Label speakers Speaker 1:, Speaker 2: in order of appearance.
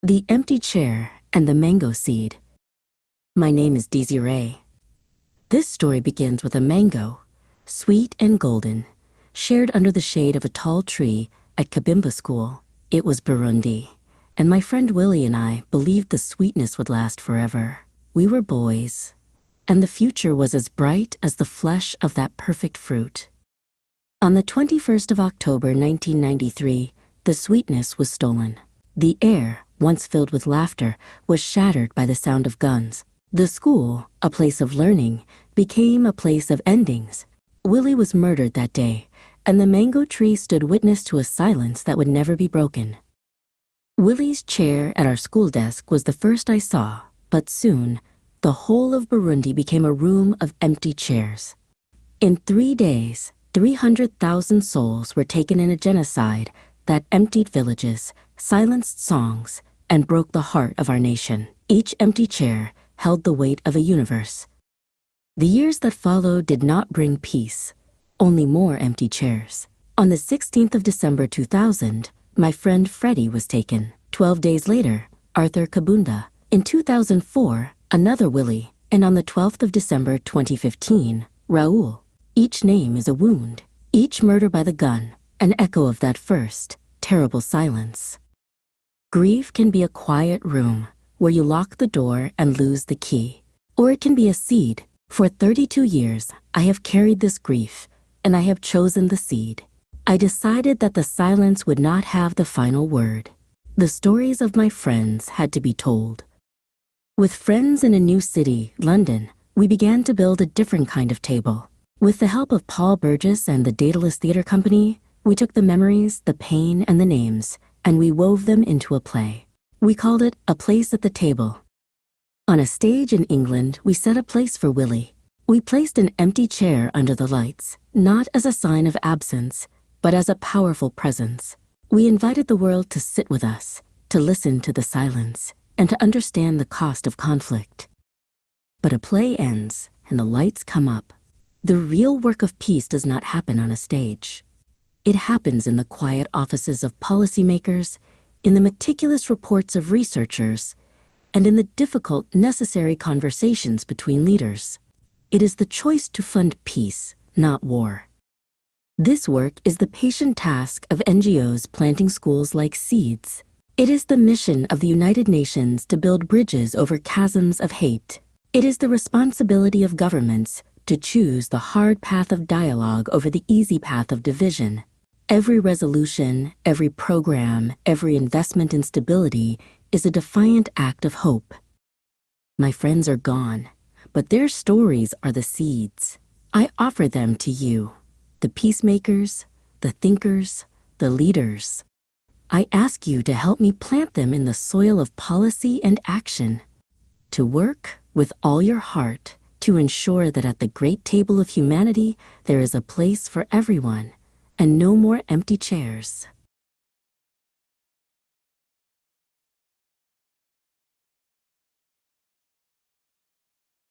Speaker 1: The Empty Chair and the Mango Seed. My name is Désiré. This story begins with a mango, sweet and golden, shared under the shade of a tall tree at Kibimba School. It was Burundi, and my friend Willie and I believed the sweetness would last forever. We were boys, and the future was as bright as the flesh of that perfect fruit. On the 21st of October 1993, the sweetness was stolen. The air, once filled with laughter, was shattered by the sound of guns. The school, a place of learning, became a place of endings. Willie was murdered that day, and the mango tree stood witness to a silence that would never be broken. Willie's chair at our school desk was the first I saw, but soon, the whole of Burundi became a room of empty chairs. In 3 days, 300,000 souls were taken in a genocide that emptied villages, silenced songs, and broke the heart of our nation. Each empty chair held the weight of a universe. The years that followed did not bring peace, only more empty chairs. On the 16th of December 2000, my friend Freddie was taken. 12 days later, Arthur Kabunda. In 2004, another Willie. And on the 12th of December 2015, Raoul. Each name is a wound, each murder by the gun, an echo of that first, terrible silence. Grief can be a quiet room where you lock the door and lose the key. Or it can be a seed. For 32 years, I have carried this grief, and I have chosen the seed. I decided that the silence would not have the final word. The stories of my friends had to be told. With friends in a new city, London, we began to build a different kind of table. With the help of Paul Burgess and the Daedalus Theatre Company, we took the memories, the pain, and the names, and we wove them into a play. We called it A Place at the Table. On a stage in England, we set a place for Willie. We placed an empty chair under the lights, not as a sign of absence, but as a powerful presence. We invited the world to sit with us, to listen to the silence, and to understand the cost of conflict. But a play ends, and the lights come up. The real work of peace does not happen on a stage. It happens in the quiet offices of policymakers, in the meticulous reports of researchers, and in the difficult, necessary conversations between leaders. It is the choice to fund peace, not war. This work is the patient task of NGOs planting schools like seeds. It is the mission of the United Nations to build bridges over chasms of hate. It is the responsibility of governments to choose the hard path of dialogue over the easy path of division. Every resolution, every program, every investment in stability is a defiant act of hope. My friends are gone, but their stories are the seeds. I offer them to you, the peacemakers, the thinkers, the leaders. I ask you to help me plant them in the soil of policy and action, to work with all your heart to ensure that at the great table of humanity there is a place for everyone, and no more empty chairs.